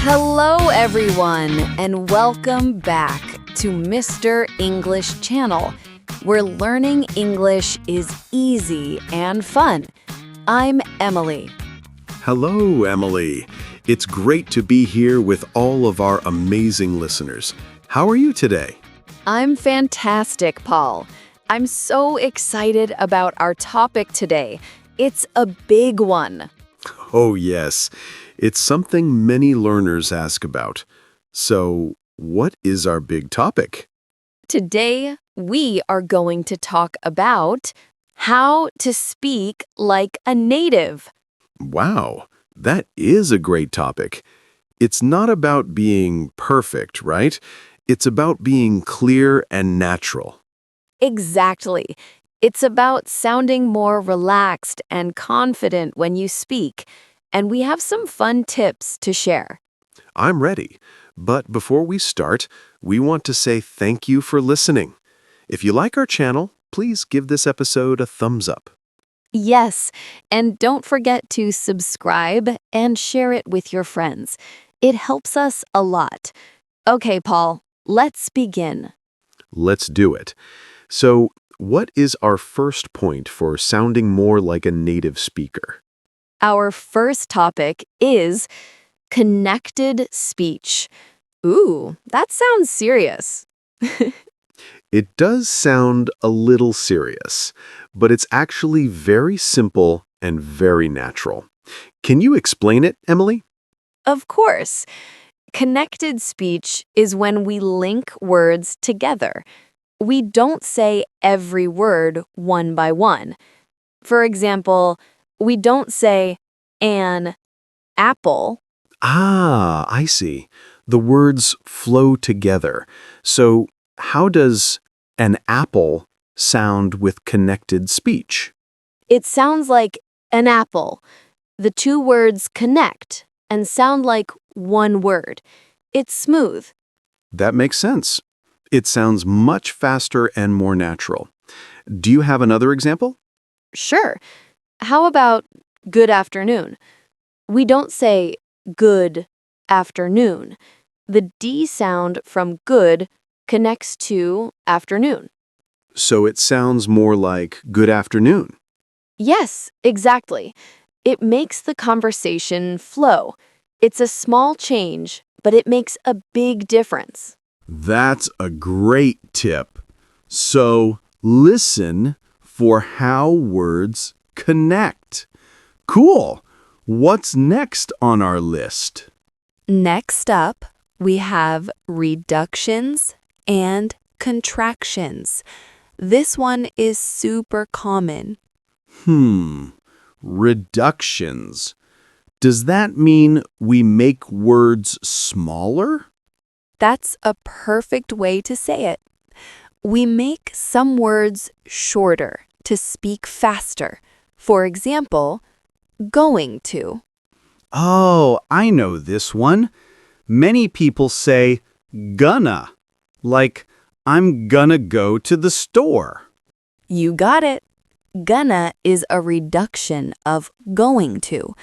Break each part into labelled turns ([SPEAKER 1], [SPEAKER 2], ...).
[SPEAKER 1] Hello, everyone, and welcome back to Mr. English Channel, where learning English is easy and fun. I'm Emily.
[SPEAKER 2] Hello, Emily. It's great to be here with all of our amazing listeners. How are you today?
[SPEAKER 1] I'm fantastic, Paul. I'm so excited about our topic today. It's a big one.
[SPEAKER 2] Oh, yes. It's something many learners ask about. So, what is our big topic?
[SPEAKER 1] Today, we are going to talk about how to speak like a native.
[SPEAKER 2] Wow, that is a great topic. It's not about being perfect, right? It's about being clear and natural.
[SPEAKER 1] Exactly. It's about sounding more relaxed and confident when you speak, and we have some fun tips to share.
[SPEAKER 2] I'm ready. But before we start, we want to say thank you for listening. If you like our channel, please give this episode a thumbs up.
[SPEAKER 1] Yes, and don't forget to subscribe and share it with your friends. It helps us a lot. Okay, Paul, let's begin.
[SPEAKER 2] Let's do it. So, what is our first point for sounding more like a native speaker?
[SPEAKER 1] Our first topic is connected speech. Ooh, that sounds serious.
[SPEAKER 2] It does sound a little serious, but it's actually very simple and very natural. Can you explain it, Emily?
[SPEAKER 1] Of course. Connected speech is when we link words together. We don't say every word one by one. For example, we don't say an apple.
[SPEAKER 2] Ah, I see. The words flow together. So, how does an apple sound with connected speech?
[SPEAKER 1] It sounds like an apple. The two words connect and sound like one word. It's smooth.
[SPEAKER 2] That makes sense. It sounds much faster and more natural. Do you have another example?
[SPEAKER 1] Sure. How about good afternoon? We don't say good afternoon. The D sound from good connects to afternoon.
[SPEAKER 2] So it sounds more like good afternoon.
[SPEAKER 1] Yes, exactly. It makes the conversation flow. It's a small change, but it makes a big difference.
[SPEAKER 2] That's a great tip. So listen for how words connect. Cool. What's next on our list?
[SPEAKER 1] Next up, we have reductions and contractions. This one is super common.
[SPEAKER 2] Reductions. Does that mean we make words smaller?
[SPEAKER 1] That's a perfect way to say it. We make some words shorter to speak faster. For example, going to.
[SPEAKER 3] Oh, I know this one. Many people say gonna, like I'm gonna go to the store.
[SPEAKER 1] You got it. Gonna is a reduction of going to.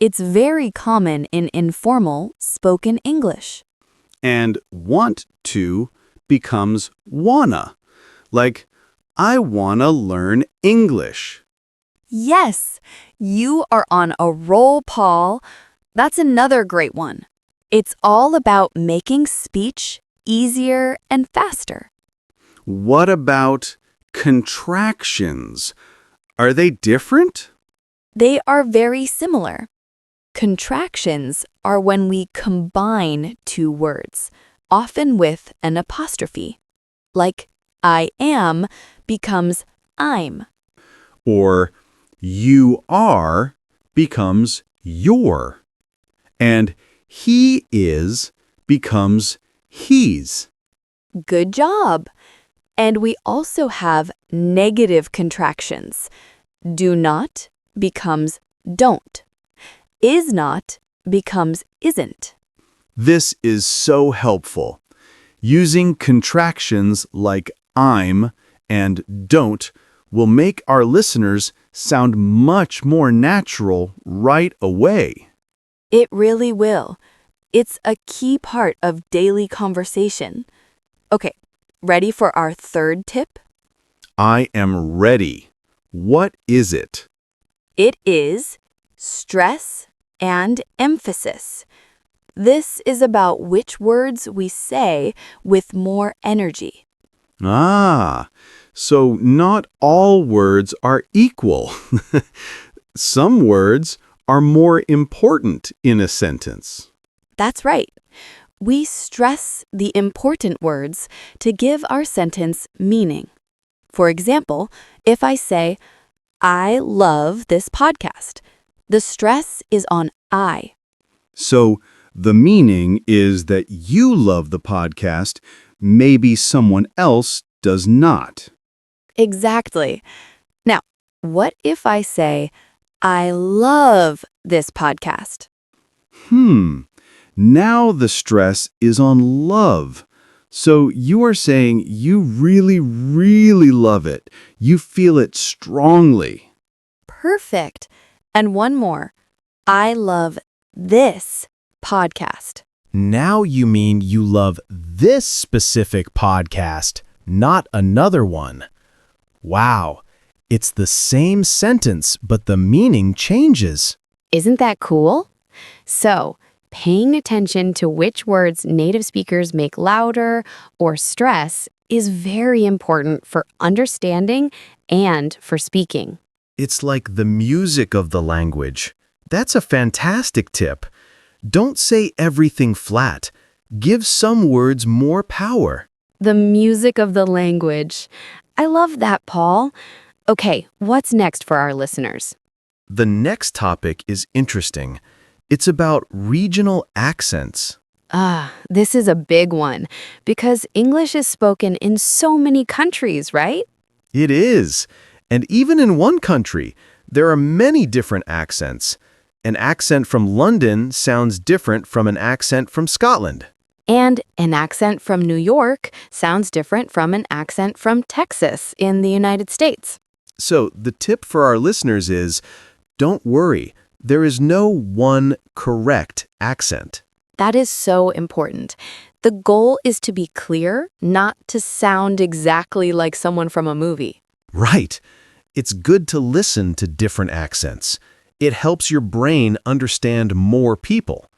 [SPEAKER 1] It's very common in informal spoken English.
[SPEAKER 3] And want to becomes wanna, like I wanna learn English.
[SPEAKER 1] Yes, you are on a roll, Paul. That's another great one. It's all about making speech easier and faster.
[SPEAKER 3] What about contractions? Are they different?
[SPEAKER 1] They are very similar. Contractions are when we combine two words, often with an apostrophe. Like I am becomes I'm.
[SPEAKER 3] Or you are becomes your. And he is becomes he's.
[SPEAKER 1] Good job. And we also have negative contractions. Do not becomes don't. Is not becomes isn't.
[SPEAKER 3] This is so helpful. Using contractions like I'm and don't will make our listeners sound much more natural right away.
[SPEAKER 1] It really will. It's a key part of daily conversation. Okay, ready for our third tip?
[SPEAKER 3] I am ready. What is it?
[SPEAKER 1] It is stress and emphasis. This is about which words we say with more energy.
[SPEAKER 3] Ah, so not all words are equal. Some words are more important in a sentence.
[SPEAKER 1] That's right. We stress the important words to give our sentence meaning. For example, if I say, I love this podcast, the stress is on I.
[SPEAKER 3] So the meaning is that you love the podcast, maybe someone else does not.
[SPEAKER 1] Exactly. Now, what if I say, I love this podcast?
[SPEAKER 3] Now the stress is on love. So you are saying you really, really love it. You feel it strongly.
[SPEAKER 1] Perfect. And one more. I love this podcast.
[SPEAKER 4] Now you mean you love this specific podcast, not another one. Wow, it's the same sentence, but the meaning changes.
[SPEAKER 1] Isn't that cool? So, paying attention to which words native speakers make louder or stress is very important for understanding and for speaking.
[SPEAKER 4] It's like the music of the language. That's a fantastic tip. Don't say everything flat. Give some words more power.
[SPEAKER 1] The music of the language. I love that, Paul. Okay, what's next for our listeners?
[SPEAKER 4] The next topic is interesting. It's about regional accents.
[SPEAKER 1] This is a big one because English is spoken in so many countries, right?
[SPEAKER 4] It is. And even in one country, there are many different accents. An accent from London sounds different from an accent from Scotland.
[SPEAKER 1] And an accent from New York sounds different from an accent from Texas in the United States.
[SPEAKER 4] So the tip for our listeners is, don't worry, there is no one correct accent.
[SPEAKER 1] That is so important. The goal is to be clear, not to sound exactly like someone from a movie.
[SPEAKER 4] Right. It's good to listen to different accents. It helps your brain understand more people.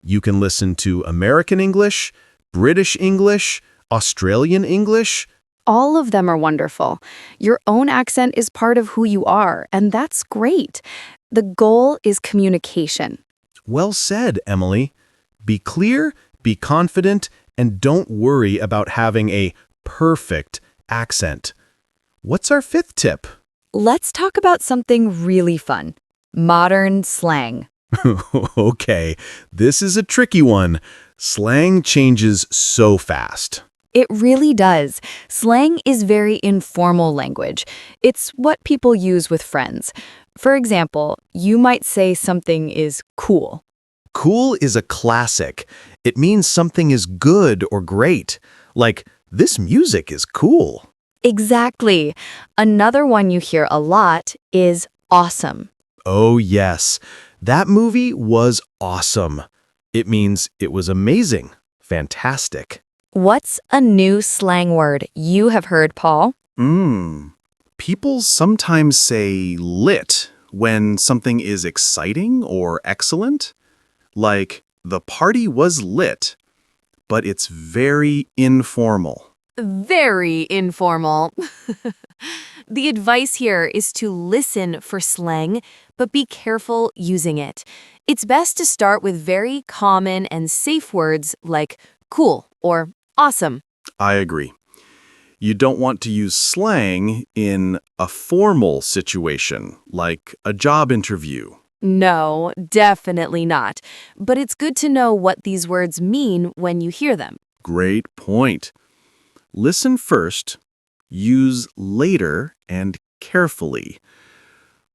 [SPEAKER 4] You can listen to American English, British English, Australian English.
[SPEAKER 1] All of them are wonderful. Your own accent is part of who you are, and that's great. The goal is communication.
[SPEAKER 4] Well said, Emily. Be clear, be confident, and don't worry about having a perfect accent. What's our fifth tip?
[SPEAKER 1] Let's talk about something really fun. Modern slang.
[SPEAKER 4] Okay, this is a tricky one. Slang changes so fast.
[SPEAKER 1] It really does. Slang is very informal language. It's what people use with friends. For example, you might say something is cool.
[SPEAKER 4] Cool is a classic. It means something is good or great. Like, this music is cool.
[SPEAKER 1] Exactly. Another one you hear a lot is awesome.
[SPEAKER 4] Oh, yes. That movie was awesome. It means it was amazing. Fantastic.
[SPEAKER 1] What's a new slang word you have heard, Paul?
[SPEAKER 2] People sometimes say lit when something is exciting or excellent. Like, the party was lit, but it's very informal.
[SPEAKER 1] Very informal. The advice here is to listen for slang, but be careful using it. It's best to start with very common and safe words like cool or awesome.
[SPEAKER 2] I agree. You don't want to use slang in a formal situation, like a job interview.
[SPEAKER 1] No, definitely not. But it's good to know what these words mean when you hear them.
[SPEAKER 2] Great point. Listen first, use later, and carefully.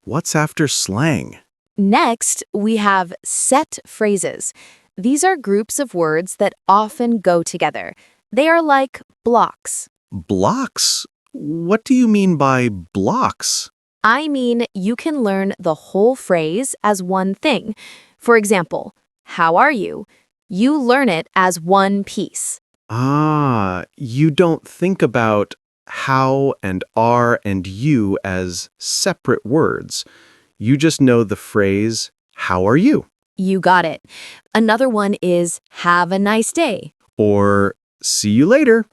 [SPEAKER 2] What's after slang?
[SPEAKER 1] Next, we have set phrases. These are groups of words that often go together. They are like blocks.
[SPEAKER 2] Blocks? What do you mean by blocks?
[SPEAKER 1] I mean, you can learn the whole phrase as one thing. For example, how are you? You learn it as one piece.
[SPEAKER 2] Ah, you don't think about how and are and you as separate words. You just know the phrase, how are you?
[SPEAKER 1] You got it. Another one is have a nice day.
[SPEAKER 2] Or see you later.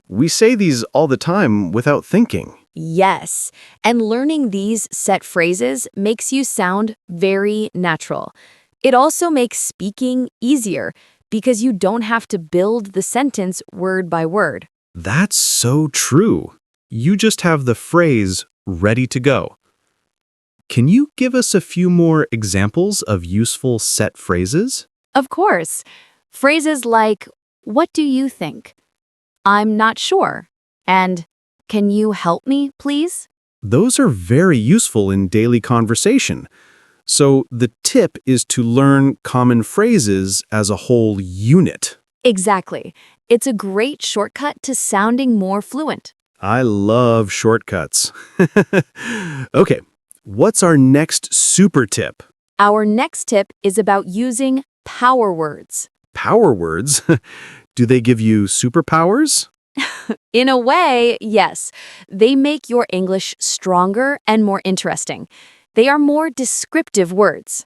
[SPEAKER 2] We say these all the time without thinking.
[SPEAKER 1] Yes, and learning these set phrases makes you sound very natural. It also makes speaking easier because you don't have to build the sentence word by word.
[SPEAKER 2] That's so true. You just have the phrase ready to go. Can you give us a few more examples of useful set phrases?
[SPEAKER 1] Of course, phrases like, what do you think? I'm not sure. And can you help me, please?
[SPEAKER 2] Those are very useful in daily conversation. So the tip is to learn common phrases as a whole unit.
[SPEAKER 1] Exactly. It's a great shortcut to sounding more fluent.
[SPEAKER 2] I love shortcuts. Okay, what's our next super tip?
[SPEAKER 1] Our next tip is about using power words.
[SPEAKER 2] Power words? Do they give you superpowers?
[SPEAKER 1] In a way, yes. They make your English stronger and more interesting. They are more descriptive words.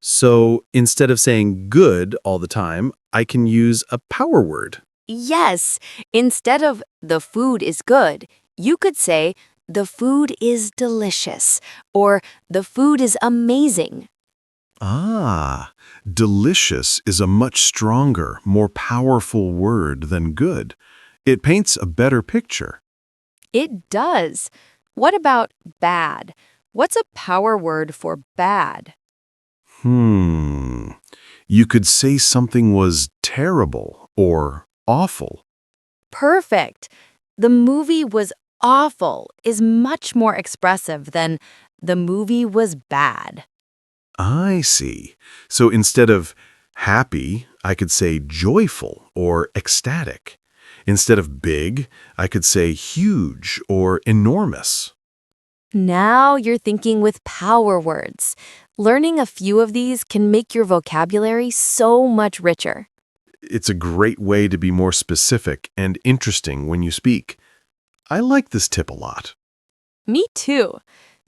[SPEAKER 2] So instead of saying good all the time, I can use a power word.
[SPEAKER 1] Yes, instead of the food is good, you could say the food is delicious or the food is amazing.
[SPEAKER 3] Ah, delicious is a much stronger, more powerful word than good. It paints a better picture.
[SPEAKER 1] It does. What about bad? What's a power word for bad?
[SPEAKER 3] You could say something was terrible or awful.
[SPEAKER 1] Perfect. The movie was awful is much more expressive than the movie was bad.
[SPEAKER 3] I see. So instead of happy, I could say joyful or ecstatic. Instead of big, I could say huge or enormous.
[SPEAKER 1] Now you're thinking with power words. Learning a few of these can make your vocabulary so much richer.
[SPEAKER 3] It's a great way to be more specific and interesting when you speak. I like this tip a lot.
[SPEAKER 1] Me too.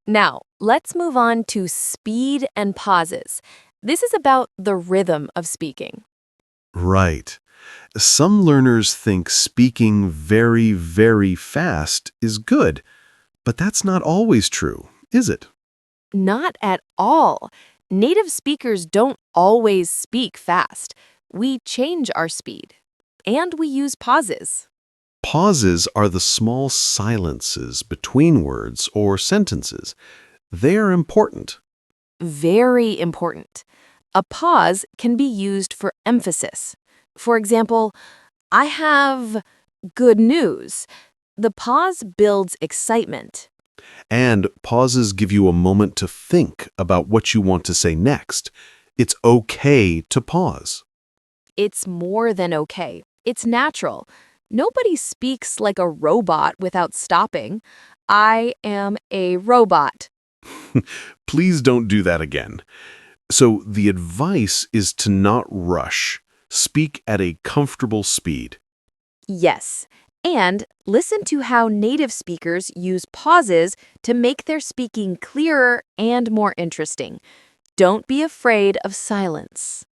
[SPEAKER 1] Now, let's move on to speed and pauses. This is about the rhythm of speaking.
[SPEAKER 3] Right. Some learners think speaking very, very fast is good, but that's not always true, is it?
[SPEAKER 1] Not at all. Native speakers don't always speak fast. We change our speed. And we use pauses.
[SPEAKER 3] Pauses are the small silences between words or sentences. They are important.
[SPEAKER 1] Very important. A pause can be used for emphasis. For example, I have good news. The pause builds excitement.
[SPEAKER 3] And pauses give you a moment to think about what you want to say next. It's okay to pause.
[SPEAKER 1] It's more than okay. It's natural. Nobody speaks like a robot without stopping. I am a robot.
[SPEAKER 3] Please don't do that again. So the advice is to not rush. Speak at a comfortable speed.
[SPEAKER 1] Yes. And listen to how native speakers use pauses to make their speaking clearer and more interesting. Don't be afraid of silence.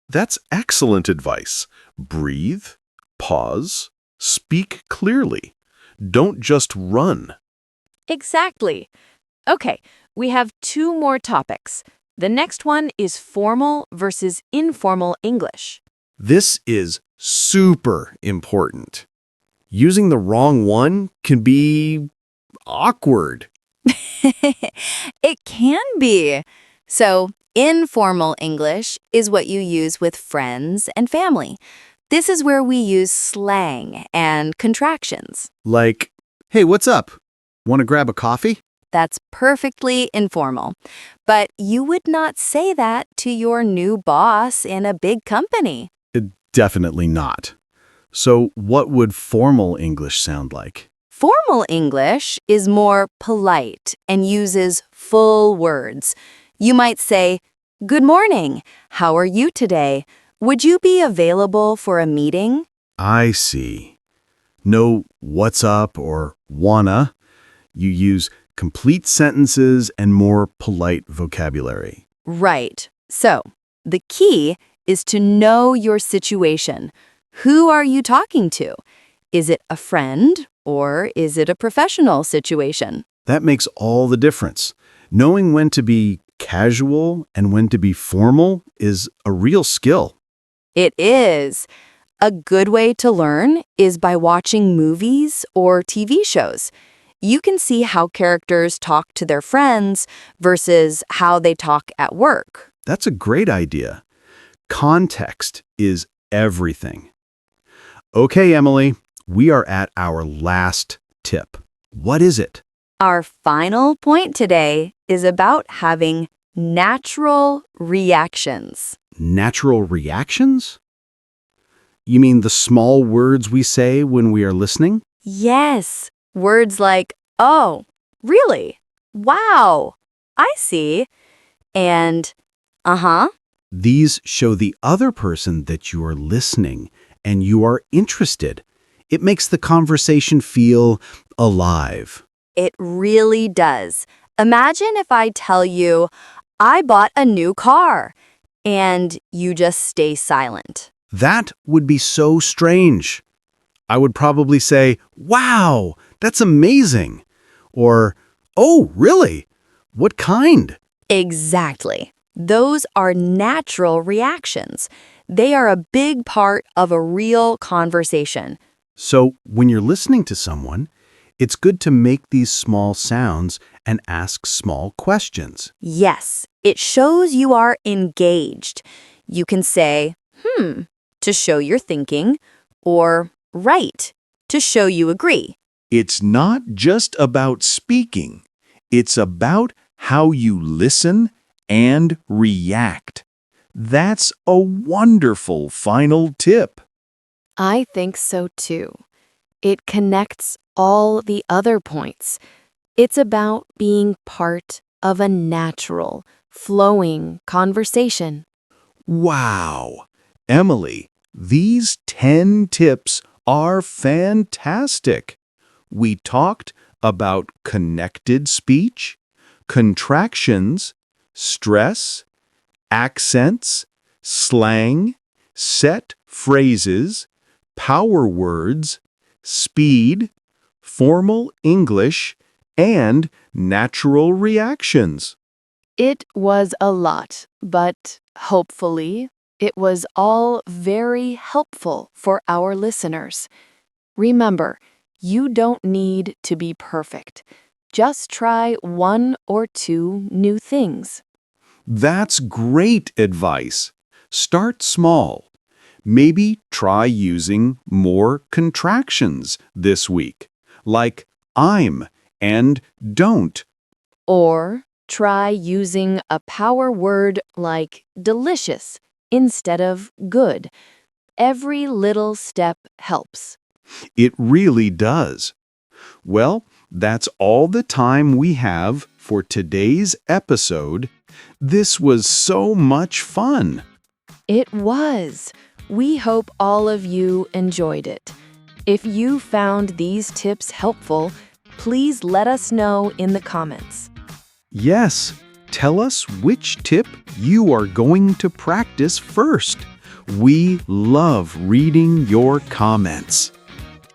[SPEAKER 3] That's excellent advice. Breathe, pause, speak clearly. Don't just run.
[SPEAKER 1] Exactly. Okay, we have two more topics. The next one is formal versus informal English.
[SPEAKER 2] This is super important. Using the wrong one can be awkward.
[SPEAKER 1] It can be. So, informal English is what you use with friends and family. This is where we use slang and contractions.
[SPEAKER 2] Like, hey, what's up? Want to grab a coffee?
[SPEAKER 1] That's perfectly informal. But you would not say that to your new boss in a big company.
[SPEAKER 2] Definitely not. So what would formal English sound like?
[SPEAKER 1] Formal English is more polite and uses full words. You might say, "Good morning. How are you today?" Would you be available for a meeting?
[SPEAKER 3] I see. No what's up or wanna. You use complete sentences and more polite vocabulary.
[SPEAKER 1] Right. So, the key is to know your situation. Who are you talking to? Is it a friend or is it a professional situation?
[SPEAKER 3] That makes all the difference. Knowing when to be casual and when to be formal is a real skill.
[SPEAKER 1] It is. A good way to learn is by watching movies or TV shows. You can see how characters talk to their friends versus how they talk at work.
[SPEAKER 3] That's a great idea. Context is everything. Okay, Emily, we are at our last tip. What is it?
[SPEAKER 1] Our final point today is about having natural reactions.
[SPEAKER 3] Natural reactions? You mean the small words we say when we are listening?
[SPEAKER 1] Yes, words like, oh, really? Wow, I see. And, uh-huh.
[SPEAKER 3] These show the other person that you are listening and you are interested. It makes the conversation feel alive.
[SPEAKER 1] It really does. Imagine if I tell you, I bought a new car, and you just stay silent.
[SPEAKER 3] That would be so strange. I would probably say, wow, that's amazing. Or, oh, really? What kind?
[SPEAKER 1] Exactly. Those are natural reactions. They are a big part of a real conversation.
[SPEAKER 3] So when you're listening to someone, it's good to make these small sounds and ask small questions.
[SPEAKER 1] Yes, it shows you are engaged. You can say, to show you're thinking, or right, to show you agree.
[SPEAKER 5] It's not just about speaking. It's about how you listen and react. That's a wonderful final tip.
[SPEAKER 1] I think so too. It connects all the other points. It's about being part of a natural, flowing conversation.
[SPEAKER 5] Wow. Emily, these 10 tips are fantastic. We talked about connected speech, contractions, stress, accents, slang, set phrases, power words, speed, formal English, and natural reactions.
[SPEAKER 1] It was a lot, but hopefully it was all very helpful for our listeners. Remember, you don't need to be perfect. Just try one or two new things.
[SPEAKER 3] That's great advice. Start small. Maybe try using more contractions this week, like I'm and don't.
[SPEAKER 1] Or try using a power word like delicious instead of good. Every little step helps.
[SPEAKER 3] It really does. Well, that's all the time we have for today's episode. This was so much fun.
[SPEAKER 1] It was. We hope all of you enjoyed it. If you found these tips helpful, please let us know in the comments.
[SPEAKER 3] Yes, tell us which tip you are going to practice first. We love reading your comments.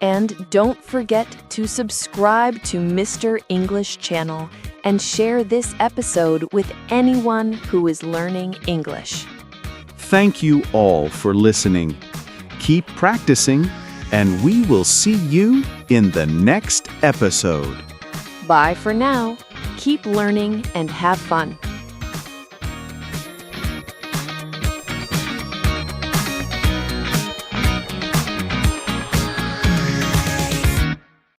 [SPEAKER 1] And don't forget to subscribe to Mr. English channel and share this episode with anyone who is learning English.
[SPEAKER 3] Thank you all for listening. Keep practicing, and we will see you in the next episode.
[SPEAKER 1] Bye for now. Keep learning and have fun.